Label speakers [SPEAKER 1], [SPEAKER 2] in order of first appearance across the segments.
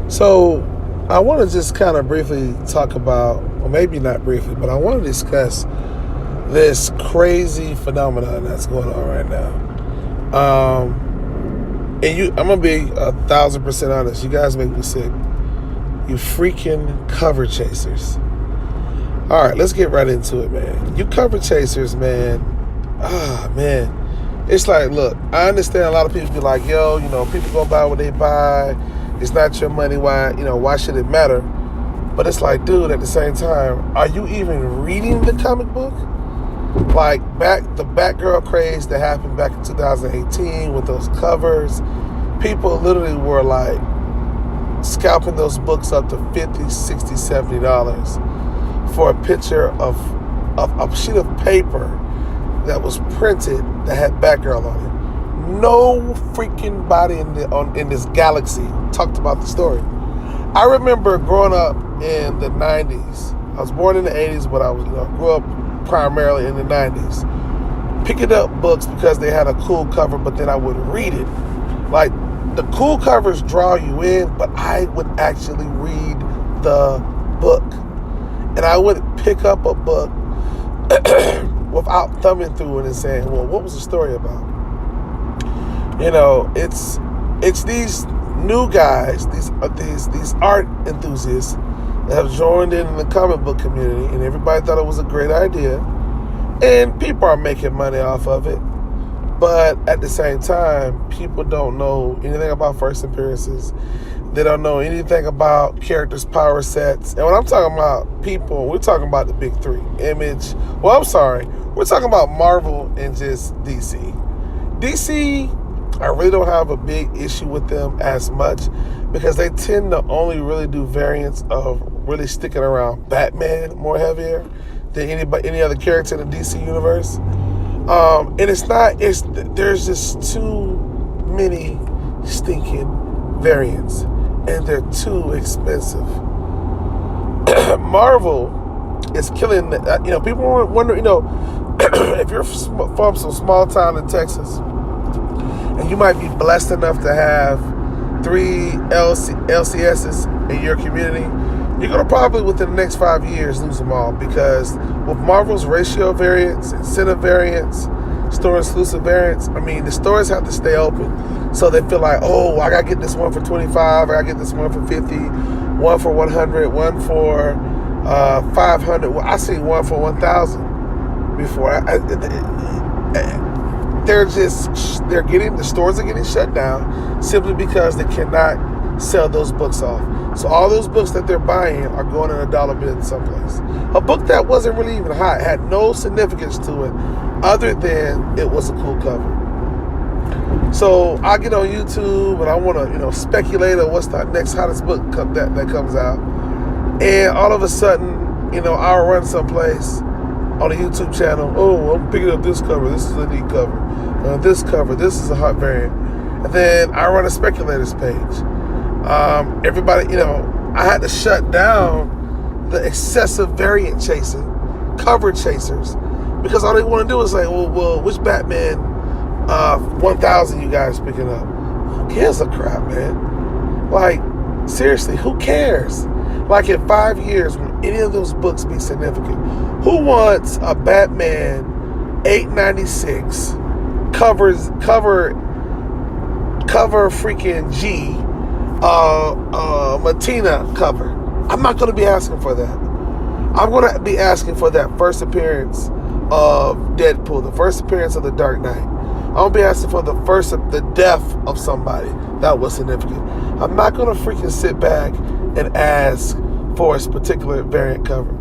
[SPEAKER 1] So, I want to just kind of briefly talk about, or maybe not briefly, but I want to discuss this crazy phenomenon that's going on right now. I'm gonna be 1,000% honest. You guys make me sick. You freaking cover chasers. All right, let's get right into it, man. You cover chasers, man. Man. It's like, look, I understand a lot of people be like, yo, people go buy what they buy. It's not your money. Why should it matter? But it's like, dude, at the same time, are you even reading the comic book? Like the Batgirl craze that happened back in 2018 with those covers, people literally were like scalping those books up to $50, $60, $70 for a picture of a sheet of paper that was printed that had Batgirl on it. No freaking body in this galaxy talked about the story. I remember growing up in the 90s. I was born in the 80s, but I grew up primarily in the 90s. Picking up books because they had a cool cover, but then I would read it. Like, the cool covers draw you in, but I would actually read the book. And I would pick up a book without thumbing through it and saying, well, what was the story about? It's these new guys, these art enthusiasts that have joined in the comic book community, and everybody thought it was a great idea, and people are making money off of it. But at the same time, people don't know anything about first appearances. They don't know anything about characters' power sets. And when I'm talking about people, we're talking about the big three. Image. Well, I'm sorry. We're talking about Marvel and just DC. DC, I really don't have a big issue with them as much because they tend to only really do variants of really sticking around Batman more heavier than any other character in the DC universe. And there's just too many stinking variants, and they're too expensive. Marvel is killing, people wonder, if you're from some small town in Texas, and you might be blessed enough to have 3 LCSs in your community, you're going to probably, within the next 5 years, lose them all because with Marvel's ratio variants, incentive variants, store exclusive variants, the stores have to stay open. So they feel like, oh, I got to get this one for 25, I got to get this one for 50, one for 100, one for 500. Well, I seen one for 1,000 before. The stores are getting shut down simply because they cannot sell those books off. So all those books that they're buying are going in a dollar bin someplace. A book that wasn't really even hot, had no significance to it other than it was a cool cover. So I get on YouTube and I want to, speculate on what's the next hottest book that comes out. And all of a sudden, I'll run someplace on a YouTube channel. Oh, I'm picking up this cover. This is a neat cover. This cover. This is a hot variant. And then I run a speculators page. Everybody, I had to shut down the excessive variant chasing, cover chasers, because all they want to do is say, well, which Batman 1,000 you guys picking up? Who gives a crap, man? Like, seriously, who cares? Like, in 5 years, will any of those books be significant? Who wants a Batman 896 cover freaking G Matina cover? I'm not going to be asking for that. I'm going to be asking for that first appearance of Deadpool, the first appearance of the Dark Knight. I'm going to be asking for the death of somebody that was significant. I'm not going to freaking sit back and ask for a particular variant cover.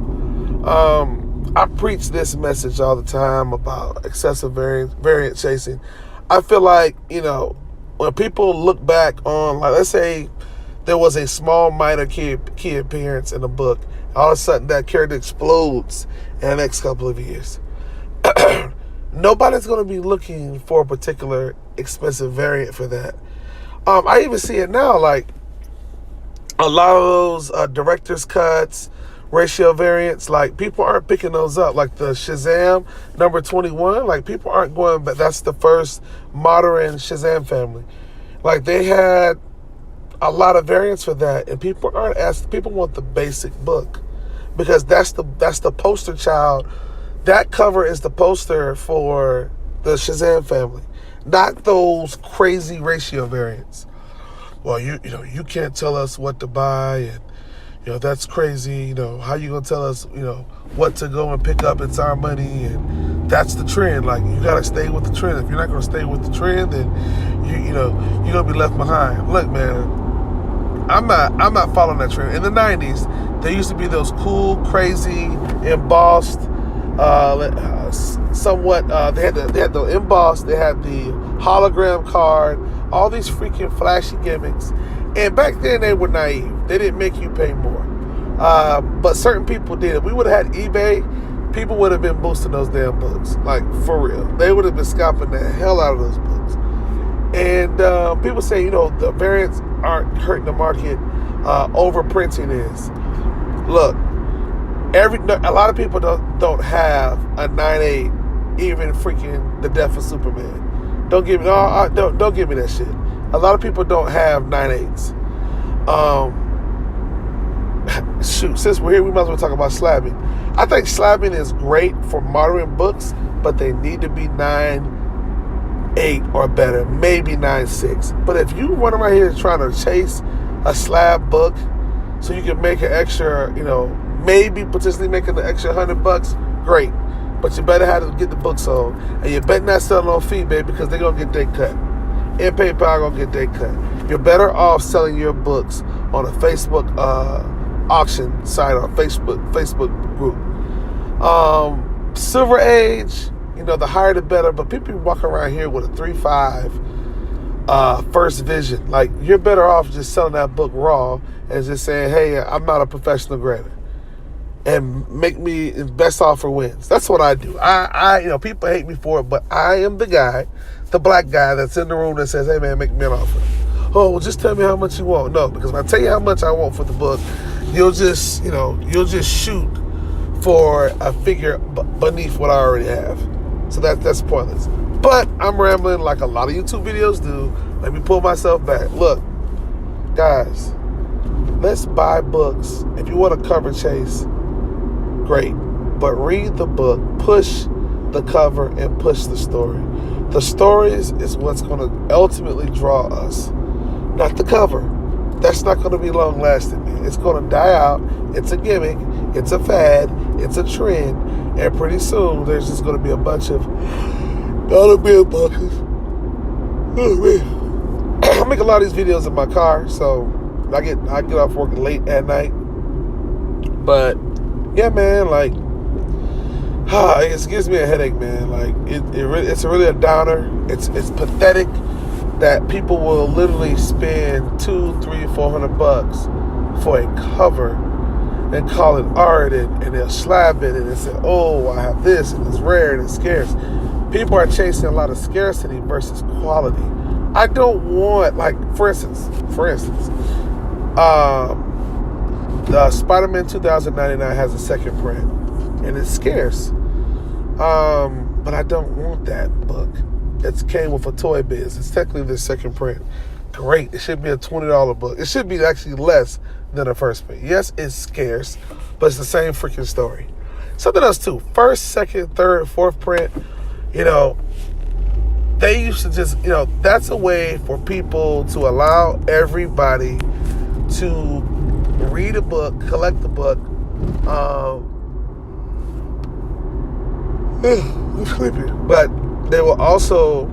[SPEAKER 1] I preach this message all the time about excessive variant chasing. I feel like, when people look back on, like, let's say there was a small minor key appearance in a book, all of a sudden that character explodes in the next couple of years. Nobody's going to be looking for a particular expensive variant for that. I even see it now, like a lot of those director's cuts, ratio variants, like people aren't picking those up. Like the Shazam number 21, like people aren't going, but that's the first modern Shazam family. Like they had a lot of variants for that, and people aren't asking. People want the basic book because that's the poster child. That cover is the poster for the Shazam family, not those crazy ratio variants. Well, you can't tell us what to buy, and that's crazy. How you gonna tell us what to go and pick up? It's our money, and that's the trend. Like, you gotta stay with the trend. If you're not gonna stay with the trend, then you're gonna be left behind. Look, man, I'm not following that trend. In the '90s, there used to be those cool, crazy, embossed, somewhat. They had the embossed. They had the hologram card. All these freaking flashy gimmicks. And back then, they were naive. They didn't make you pay more. But certain people did. If we would have had eBay, people would have been boosting those damn books. Like, for real. They would have been scalping the hell out of those books. And people say, the variants aren't hurting the market. Overprinting is. Look, a lot of people don't have a 9.8, even freaking The Death of Superman. Don't give me that shit. A lot of people don't have 9.8s. Shoot, since we're here, we might as well talk about slabbing. I think slabbing is great for modern books, but they need to be 9.8 or better, maybe 9.6. But if you run around here trying to chase a slab book so you can make an extra, maybe potentially making an extra $100, great. But you better have to get the book sold. And you better not sell it on FeeBay because they're going to get their cut. And PayPal going to get their cut. You're better off selling your books on a Facebook auction site or Facebook group. Silver Age, the higher the better. But people walking around here with a 3.5 first vision. Like, you're better off just selling that book raw and just saying, hey, I'm not a professional grader. And make me best offer wins. That's what I do. I people hate me for it, but I am the guy, the black guy that's in the room that says, hey man, make me an offer. Oh, well, just tell me how much you want. No, because when I tell you how much I want for the book, you'll just shoot for a figure beneath what I already have. So that's pointless. But I'm rambling like a lot of YouTube videos do. Let me pull myself back. Look, guys, let's buy books. If you want a cover chase, great. But read the book, push the cover, and push the story. The stories is what's going to ultimately draw us, not the cover. That's not going to be long lasting, man. It's going to die out. It's a gimmick. It's a fad. It's a trend. And pretty soon, there's just going to be a bunch of dollar bill buckets. Oh, man. I make a lot of these videos in my car, so I get off work late at night. But yeah, man, like, it gives me a headache, man. Like, it's really a downer. It's pathetic that people will literally spend $200, $300, $400 for a cover and call it art, and they'll slap it and they say, oh, I have this and it's rare and it's scarce. People are chasing a lot of scarcity versus quality. I don't want, like, for instance, the Spider-Man 2099 has a second print, and it's scarce. But I don't want that book. It came with a Toy Biz. It's technically the second print. Great. It should be a $20 book. It should be actually less than a first print. Yes, it's scarce, but it's the same freaking story. Something else too. First, second, third, fourth print, they used to just, that's a way for people to allow everybody to read a book, collect the book. I'm sleepy. But they will also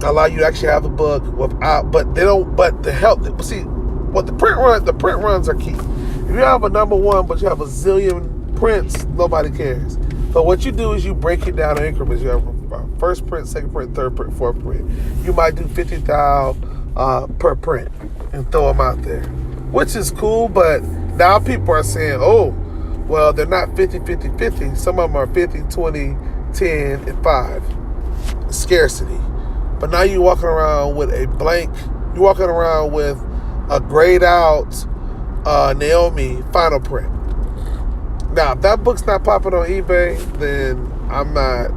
[SPEAKER 1] allow you to actually have a book without, but they don't, but the help, see, what the print runs are key. If you have a number one, but you have a zillion prints, nobody cares. But what you do is you break it down in increments. You have a first print, second print, third print, fourth print. You might do 50,000 per print and throw them out there, which is cool. But now people are saying, oh, well, they're not 50, 50, 50. Some of them are 50, 20, 10, and 5. Scarcity. But now you're walking around with a blank, you're walking around with a grayed out Naomi final print. Now, if that book's not popping on eBay, then I'm not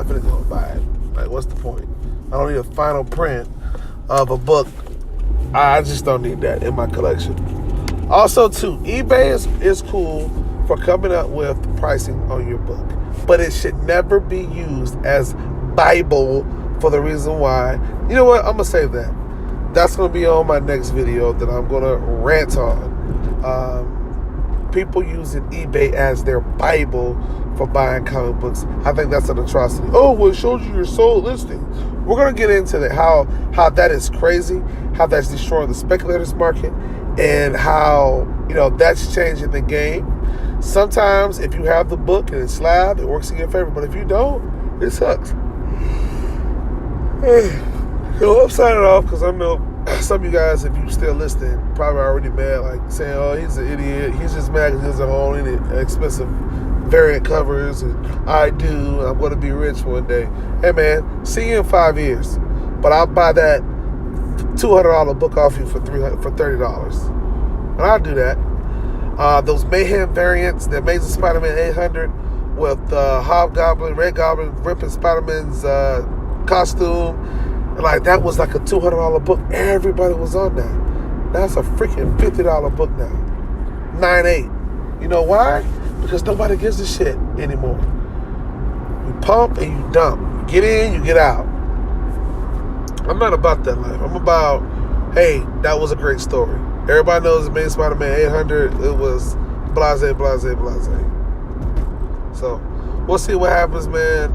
[SPEAKER 1] gonna buy it. Like, what's the point? I don't need a final print of a book I just don't need that in my collection. Also, too, eBay is cool for coming up with pricing on your book, but it should never be used as Bible for the reason why. You know what? I'm gonna save that. That's gonna be on my next video that I'm gonna rant on. People using eBay as their Bible for buying comic books. I think that's an atrocity. Oh, well, it shows you your sold listing. We're gonna get into that, how that is crazy, how that's destroying the speculators market, and how, you know, that's changing the game. Sometimes if you have the book and it's slab, it works in your favor. But if you don't, it sucks. So I'm signing off because I know some of you guys, if you still listening, probably already mad, like saying, "Oh, he's an idiot. He's just mad because he doesn't own any expensive variant covers." And I do. I'm going to be rich one day. Hey, man, see you in 5 years. But I'll buy that $200 book off you for $30, and I'll do that. Those Mayhem variants, the Amazing Spider-Man 800 with Hobgoblin, Red Goblin ripping Spider-Man's costume. Like, that was like a $200 book. Everybody was on that. That's a freaking $50 book now. 9.8. You know why? Because nobody gives a shit anymore. You pump and you dump. You get in, you get out. I'm not about that life. I'm about, hey, that was a great story. Everybody knows the main Spider-Man 800. It was blase, blase, blase. So, we'll see what happens, man.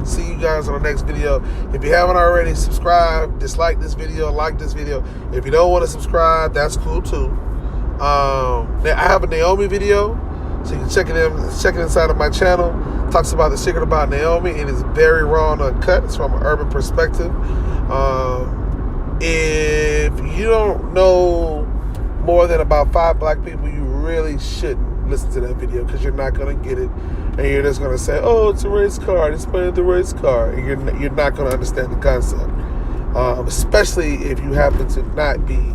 [SPEAKER 1] See you guys on the next video. If you haven't already, subscribe, dislike this video, like this video. If you don't want to subscribe, that's cool too. I have a Naomi video, so you can check it inside of my channel. Talks about the secret about Naomi. It is very raw and uncut. It's from an urban perspective. If you don't know more than about 5 black people, you really shouldn't listen to that video, because you're not going to get it, and you're just going to say, oh, it's a race car, it's playing the race car, and you're not going to understand the concept, especially if you happen to not be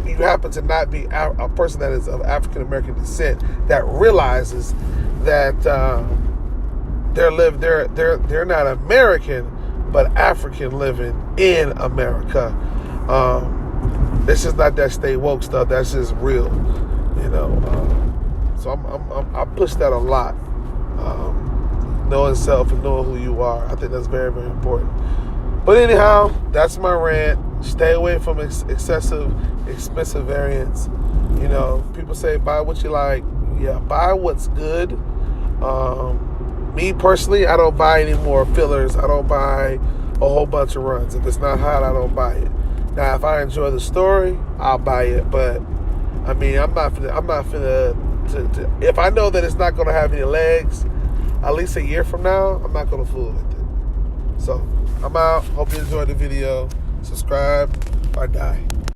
[SPEAKER 1] you happen to not be a person that is of African American descent, that realizes that they're not American but African living in America. It's just not that stay woke stuff. That's just real, you know. So I push that a lot. Knowing self and knowing who you are, I think that's very, very important. But anyhow, that's my rant. Stay away from excessive, expensive variants. You know, people say buy what you like. Yeah, buy what's good. Me personally, I don't buy any more fillers. I don't buy a whole bunch of runs. If it's not hot, I don't buy it. Now, if I enjoy the story, I'll buy it. But I mean, I'm not finna. If I know that it's not gonna have any legs, at least a year from now, I'm not gonna fool with it. So I'm out. Hope you enjoyed the video. Subscribe or die.